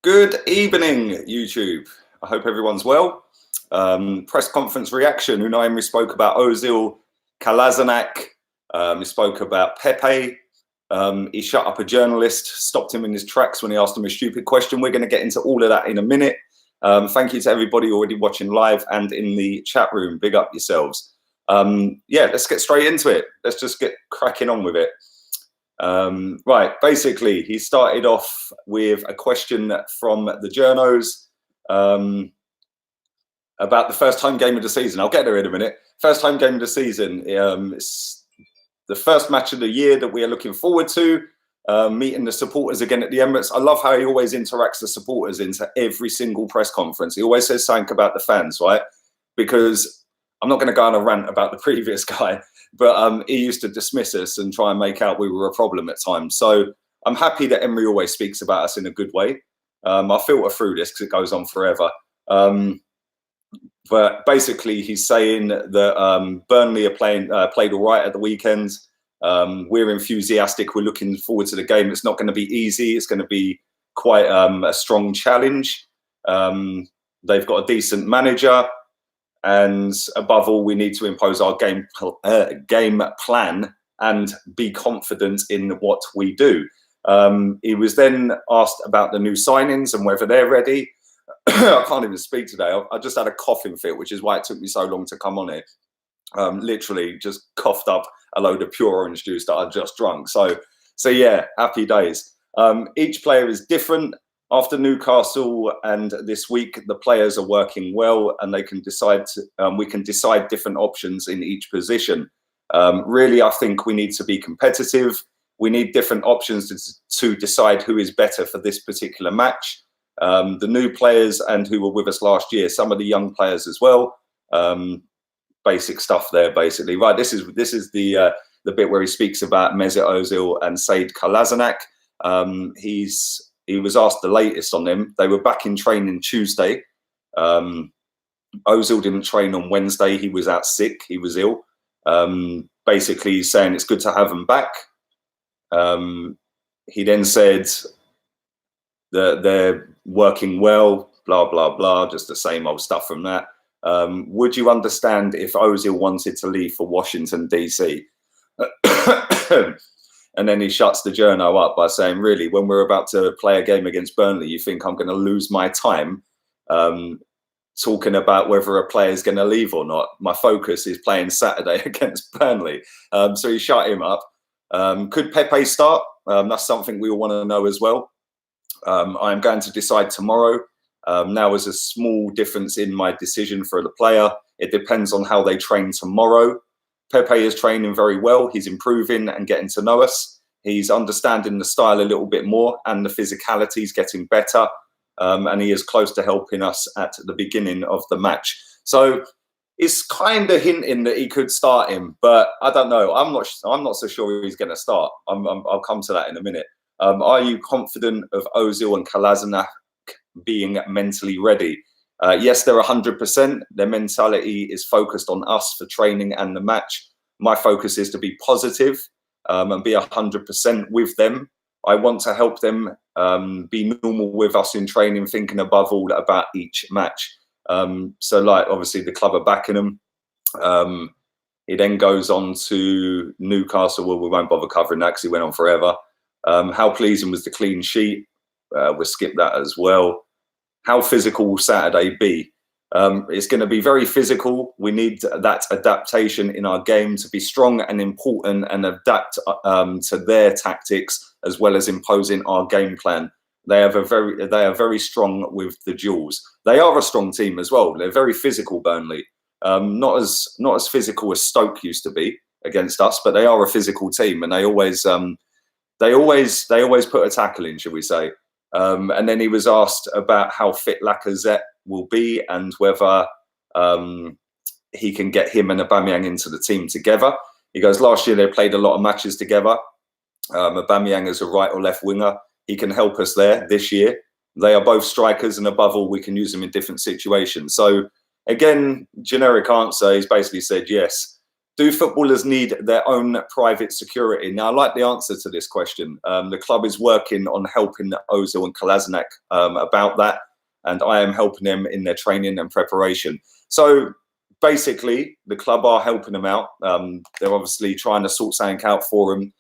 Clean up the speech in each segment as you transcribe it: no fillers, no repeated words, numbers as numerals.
Good evening, YouTube. I hope everyone's well. Press conference reaction. Unai Emery spoke about Özil, Kolašinac. He spoke about Pepe. He shut up a journalist, stopped him in his tracks when he asked him a stupid question. We're going to get into all of that in a minute. Thank you to everybody already watching live and in the chat room. Big up yourselves. Yeah, let's get straight into it. Let's just get cracking on with it. Right, basically, he started off with a question from the journos about the first home game of the season. I'll get there in a minute. First home game of the season. It's the first match of the year that we are looking forward to, meeting the supporters again at the Emirates. I love how he always interacts the supporters into every single press conference. He always says something about the fans, right? Because I'm not going to go on a rant about the previous guy, but he used to dismiss us and try and make out we were a problem at times. So I'm happy that Emery always speaks about us in a good way. I'll filter through this because it goes on forever. But basically, he's saying that Burnley are played all right at the weekend. We're enthusiastic. We're looking forward to the game. It's not going to be easy. It's going to be quite a strong challenge. They've got a decent manager. And above all, we need to impose our game plan and be confident in what we do. He was then asked about the new signings and whether they're ready. I can't even speak today. I just had a coughing fit, which is why it took me so long to come on here. Literally just coughed up a load of pure orange juice that I just drunk. So yeah, happy days. Each player is different. After Newcastle and this week, the players are working well, and they can decide. We can decide different options in each position. Really, I think we need to be competitive. We need different options to decide who is better for this particular match. The new players and who were with us last year, some of the young players as well. Basic stuff there, basically. Right, this is the bit where he speaks about Mesut Özil and S.Teov Kolašinac. He was asked the latest on them. They were back in training Tuesday. Özil didn't train on Wednesday. He was out sick. He was ill. Basically, he's saying it's good to have them back. He then said that they're working well, blah, blah, blah, just the same old stuff from that. Would you understand if Özil wanted to leave for Washington, D.C.? And then he shuts the journo up by saying, really, when we're about to play a game against Burnley, you think I'm going to lose my time talking about whether a player is going to leave or not? My focus is playing Saturday against Burnley. So he shut him up. Could Pepe start? That's something we all want to know as well. I'm going to decide tomorrow. Now there's a small difference in my decision for the player. It depends on how they train tomorrow. Pepe is training very well. He's improving and getting to know us. He's understanding the style a little bit more, and the physicality is getting better. And he is close to helping us at the beginning of the match. So it's kind of hinting that he could start him, but I don't know. I'm not so sure he's going to start. I'll come to that in a minute. Are you confident of Özil and Kolašinac being mentally ready? Yes, they're 100%. Their mentality is focused on us for training and the match. My focus is to be positive and be 100% with them. I want to help them be normal with us in training, thinking above all about each match. So, like, obviously, the club are backing them. He then goes on to Newcastle. Well, we won't bother covering that because he went on forever. How pleasing was the clean sheet? We'll skip that as well. How physical will Saturday be? It's going to be very physical. We need that adaptation in our game to be strong and important and adapt to their tactics as well as imposing our game plan. They are very strong with the duels. They are a strong team as well. They're very physical, Burnley. Not as physical as Stoke used to be against us, but they are a physical team, and they always put a tackle in, shall we say. And then he was asked about how fit Lacazette will be and whether he can get him and Aubameyang into the team together. He goes, last year they played a lot of matches together. Aubameyang is a right or left winger. He can help us there this year. They are both strikers, and above all, we can use them in different situations. So again, generic answer, he's basically said yes. Do footballers need their own private security? Now, I like the answer to this question. The club is working on helping Özil and Kolašinac about that, and I am helping them in their training and preparation. So basically, the club are helping them out. They're obviously trying to sort something out for them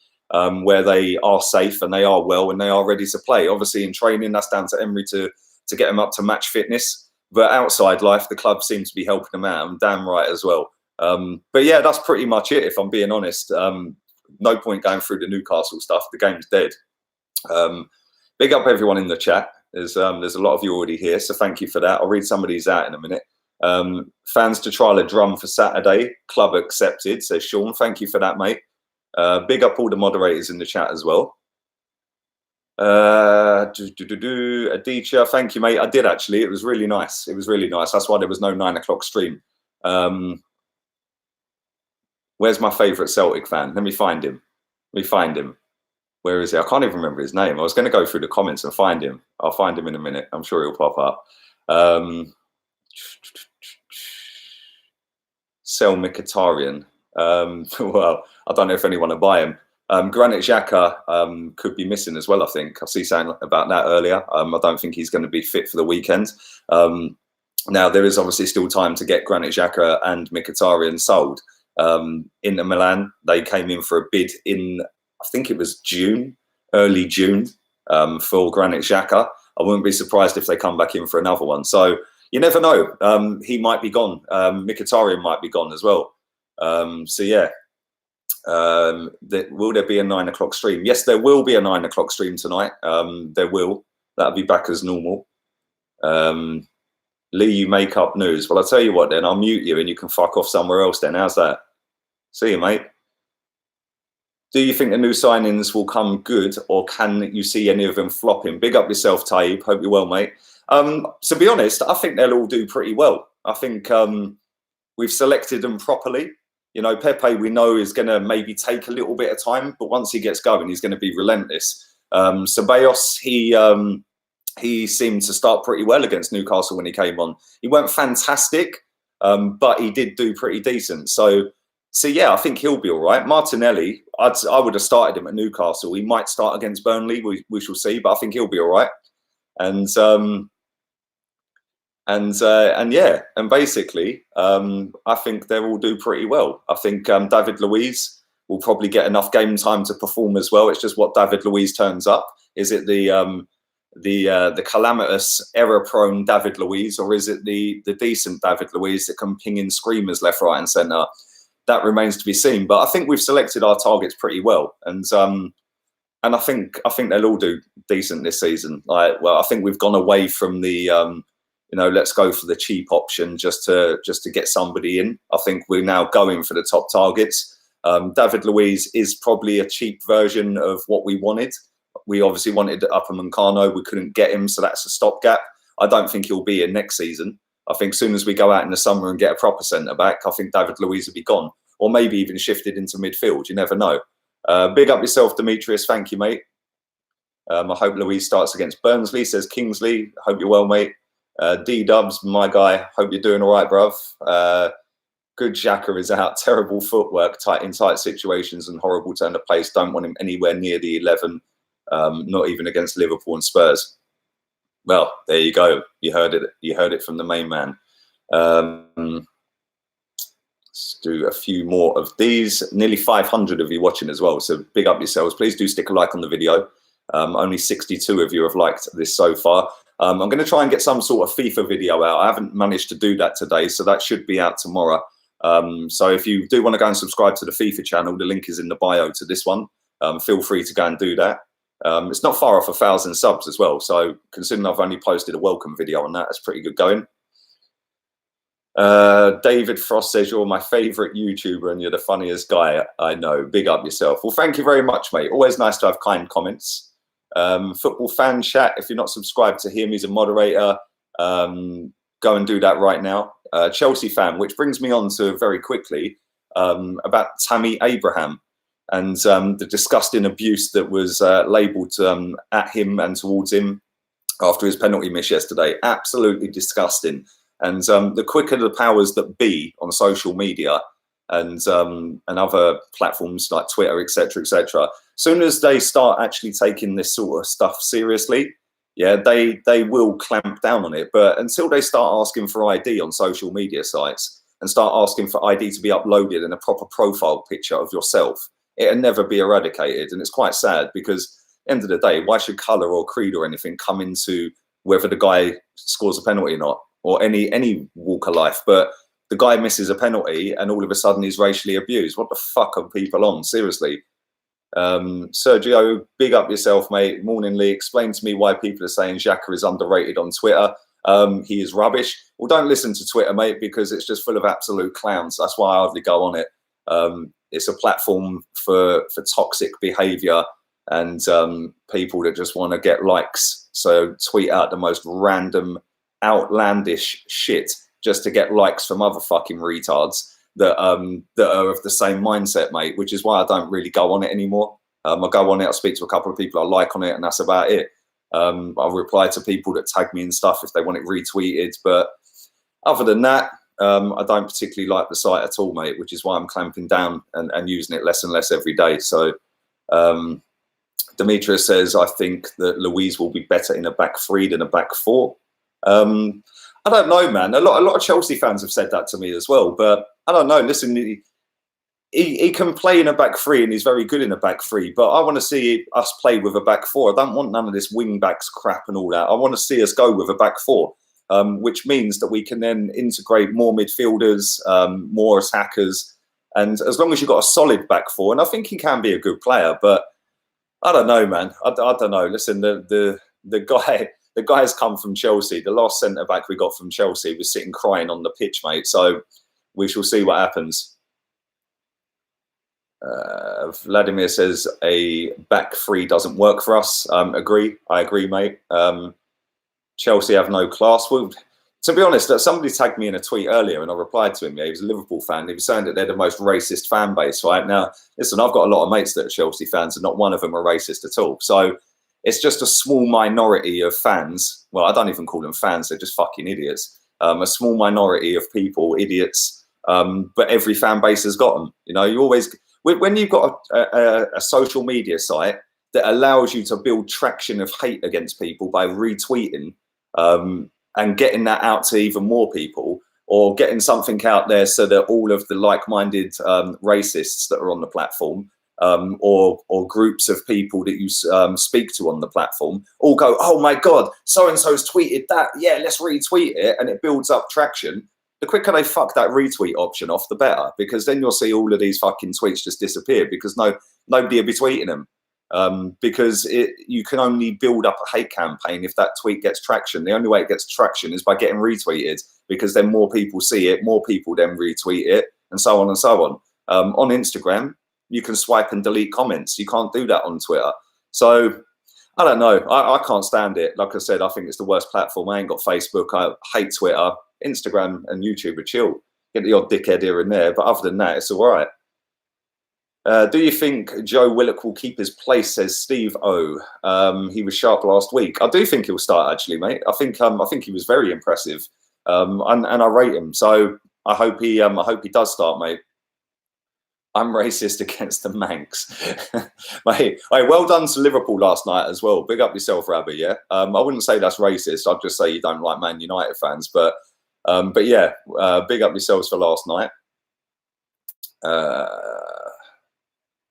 where they are safe and they are well and they are ready to play. Obviously, in training, that's down to Emery to get them up to match fitness. But outside life, the club seems to be helping them out, and damn right as well. But yeah, that's pretty much it, if I'm being honest. No point going through the Newcastle stuff. The game's dead. Big up everyone in the chat. There's a lot of you already here, so thank you for that. I'll read some of these out in a minute. Fans to trial a drum for Saturday. Club accepted, says Sean. Thank you for that, mate. Big up all the moderators in the chat as well. Adicha, thank you, mate. I did actually. It was really nice. It was really nice. That's why there was no 9 o'clock stream. Where's my favourite Celtic fan? Let me find him. Where is he? I can't even remember his name. I was going to go through the comments and find him. I'll find him in a minute. I'm sure he'll pop up. Sell Mkhitaryan. Well, I don't know if anyone will buy him. Granit Xhaka could be missing as well, I think. I see something about that earlier. I don't think he's going to be fit for the weekend. Now, there is obviously still time to get Granit Xhaka and Mkhitaryan sold. Inter Milan, they came in for a bid in, I think it was June, early June, for Granit Xhaka. I wouldn't be surprised if they come back in for another one. So you never know. He might be gone. Mkhitaryan might be gone as well. So yeah, will there be a 9 o'clock stream? Yes, there will be a 9 o'clock stream tonight. There will. That'll be back as normal. Lee, you make up news. Well, I'll tell you what then. I'll mute you and you can fuck off somewhere else then. How's that? See you, mate. Do you think the new signings will come good, or can you see any of them flopping? Big up yourself, Taib. Hope you're well, mate. To be honest, I think they'll all do pretty well. I think we've selected them properly. You know, Pepe, we know, is going to maybe take a little bit of time, but once he gets going, he's going to be relentless. Ceballos, he seemed to start pretty well against Newcastle when he came on. He weren't fantastic, but he did do pretty decent. So yeah, I think he'll be all right. Martinelli, I would have started him at Newcastle. He might start against Burnley. We shall see, but I think he'll be all right. And yeah, and basically, I think they'll all do pretty well. I think David Luiz will probably get enough game time to perform as well. It's just what David Luiz turns up. Is it the calamitous, error-prone David Luiz, or is it the decent David Luiz that can ping in screamers left, right, and centre? That remains to be seen. But I think we've selected our targets pretty well, and I think they'll all do decent this season. I think we've gone away from the let's go for the cheap option just to get somebody in. I think we're now going for the top targets. David Luiz is probably a cheap version of what we wanted. We obviously wanted Upamecano. We couldn't get him, so that's a stopgap. I don't think he'll be in next season. I think as soon as we go out in the summer and get a proper centre-back, I think David Luiz will be gone, or maybe even shifted into midfield. You never know. Big up yourself, Demetrius. Thank you, mate. I hope Luiz starts against Burnley, says Kingsley. Hope you're well, mate. D-Dubs, my guy. Hope you're doing all right, bruv. Good Xhaka is out. Terrible footwork, in tight situations, and horrible turn of pace. Don't want him anywhere near the 11. Not even against Liverpool and Spurs. Well, there you go. You heard it. You heard it from the main man. Let's do a few more of these. Nearly 500 of you watching as well. So big up yourselves. Please do stick a like on the video. Only 62 of you have liked this so far. I'm going to try and get some sort of FIFA video out. I haven't managed to do that today, so that should be out tomorrow. So if you do want to go and subscribe to the FIFA channel, the link is in the bio to this one. Feel free to go and do that. It's not far off 1,000 subs as well. So considering I've only posted a welcome video on that, that's pretty good going. David Frost says, you're my favourite YouTuber and you're the funniest guy I know. Big up yourself. Well, thank you very much, mate. Always nice to have kind comments. Football fan chat, if you're not subscribed to him, he's a moderator. Go and do that right now. Chelsea fan, which brings me on to very quickly about Tammy Abraham and the disgusting abuse that was labelled at him and towards him after his penalty miss yesterday. Absolutely disgusting. And the quicker the powers that be on social media and other platforms like Twitter, etc., etc. Soon as they start actually taking this sort of stuff seriously, yeah, they will clamp down on it. But until they start asking for ID on social media sites and start asking for ID to be uploaded in a proper profile picture of yourself, it'll never be eradicated. And it's quite sad because at the end of the day, why should colour or creed or anything come into whether the guy scores a penalty or not, or any walk of life? But the guy misses a penalty and all of a sudden he's racially abused. What the fuck are people on? Seriously. Sergio, big up yourself, mate. Morning, Lee. Explain to me why people are saying Xhaka is underrated on Twitter. He is rubbish. Well, don't listen to Twitter, mate, because it's just full of absolute clowns. That's why I hardly go on it. It's a platform for toxic behaviour and people that just want to get likes. So tweet out the most random, outlandish shit just to get likes from other fucking retards that are of the same mindset, mate, which is why I don't really go on it anymore. I go on it, I speak to a couple of people I like on it, and that's about it. I'll reply to people that tag me and stuff if they want it retweeted. But other than that, I don't particularly like the site at all, mate, which is why I'm clamping down and using it less and less every day. So Demetrius says, I think that Luiz will be better in a back three than a back four. I don't know, man. A lot of Chelsea fans have said that to me as well. But I don't know. Listen, he can play in a back three and he's very good in a back three. But I want to see us play with a back four. I don't want none of this wing backs crap and all that. I want to see us go with a back four, which means that we can then integrate more midfielders, more attackers. And as long as you've got a solid back four, and I think he can be a good player, but I don't know, man. I don't know. Listen, the guy's come from Chelsea. The last centre-back we got from Chelsea was sitting crying on the pitch, mate. So we shall see what happens. Vladimir says a back three doesn't work for us. I agree, mate. Chelsea have no class. Well, to be honest, somebody tagged me in a tweet earlier and I replied to him. Yeah, he was a Liverpool fan. He was saying that they're the most racist fan base, right? Now, listen, I've got a lot of mates that are Chelsea fans and not one of them are racist at all. So it's just a small minority of fans. Well, I don't even call them fans. They're just fucking idiots. A small minority of people, idiots. But every fan base has got them. You know, you always, when you've got a social media site that allows you to build traction of hate against people by retweeting and getting that out to even more people, or getting something out there so that all of the like-minded racists that are on the platform or groups of people that you speak to on the platform all go, oh my God, so-and-so's tweeted that. Yeah, let's retweet it. And it builds up traction. The quicker they fuck that retweet option off, the better, because then you'll see all of these fucking tweets just disappear because nobody will be tweeting them. Because you can only build up a hate campaign if that tweet gets traction. The only way it gets traction is by getting retweeted, because then more people see it, more people then retweet it, and so on and so on. On Instagram, you can swipe and delete comments. You can't do that on Twitter. So I don't know. I can't stand it. Like I said, I think it's the worst platform. I ain't got Facebook. I hate Twitter. Instagram and YouTube are chill. Get the odd dickhead here and there, but other than that, it's all right. Do you think Joe Willock will keep his place, says Steve O. He was sharp last week. I do think he'll start, actually, mate. I think he was very impressive, and I rate him. So I hope he does start, mate. I'm racist against the Manx. Mate, hey, well done to Liverpool last night as well. Big up yourself, Rabbi, yeah? I wouldn't say that's racist. I'd just say you don't like Man United fans. But yeah, big up yourselves for last night.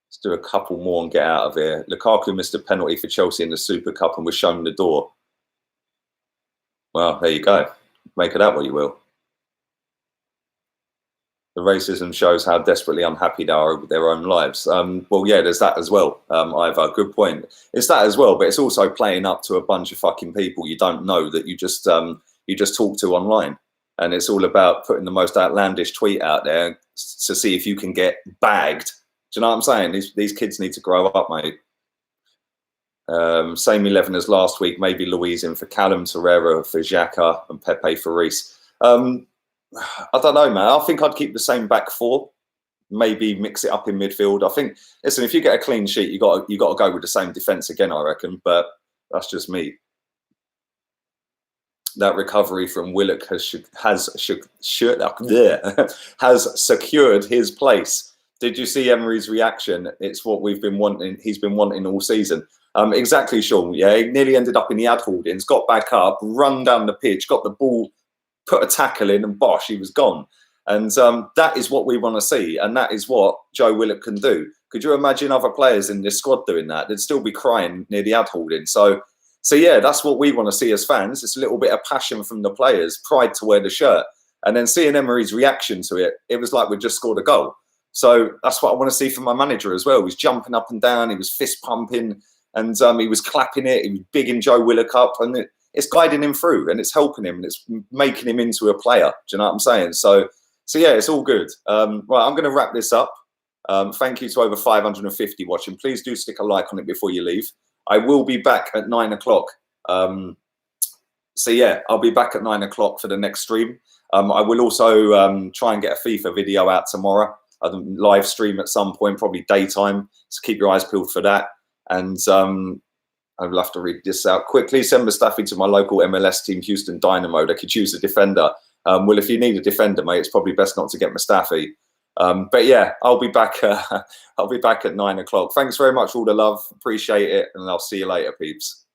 Let's do a couple more and get out of here. Lukaku missed a penalty for Chelsea in the Super Cup and was shown the door. Well, there you go. Make of that what you will. The racism shows how desperately unhappy they are with their own lives. Well, yeah, there's that as well. Ivor, good point. It's that as well, but it's also playing up to a bunch of fucking people you don't know that you just talk to online. And it's all about putting the most outlandish tweet out there to see if you can get bagged. Do you know what I'm saying? These kids need to grow up, mate. Same 11 as last week. Maybe Luiz in for Callum, Torreira for Xhaka, and Pepe for Reece. I don't know, man. I think I'd keep the same back four. Maybe mix it up in midfield. I think, listen, if you get a clean sheet, you got to go with the same defence again, I reckon. But that's just me. that recovery from Willock has secured his place. Did you see Emery's reaction? It's what we've been wanting. He's been wanting all season. Exactly, Sean. Yeah, he nearly ended up in the ad holdings, got back up, run down the pitch, got the ball, put a tackle in, and bosh, he was gone. And that is what we want to see, and that is what Joe Willock can do. Could you imagine other players in this squad doing that? They'd still be crying near the ad holding. So yeah, that's what we want to see as fans. It's a little bit of passion from the players, pride to wear the shirt. And then seeing Emery's reaction to it, it was like we just scored a goal. So that's what I want to see from my manager as well. He was jumping up and down, he was fist pumping, and he was clapping it, he was bigging Joe Willock up, and it's guiding him through, and it's helping him, and it's making him into a player. Do you know what I'm saying? So yeah, it's all good. Right, I'm going to wrap this up. Thank you to over 550 watching. Please do stick a like on it before you leave. I will be back at 9 o'clock. So yeah, I'll be back at 9 o'clock for the next stream. I will also try and get a FIFA video out tomorrow. I'll live stream at some point, probably daytime. So keep your eyes peeled for that. And I will have to read this out quickly. Send Mustafi to my local MLS team, Houston Dynamo. They could choose a defender. Well, if you need a defender, mate, it's probably best not to get Mustafi. But yeah, I'll be back. I'll be back at 9 o'clock. Thanks very much for all the love. Appreciate it. And I'll see you later, peeps.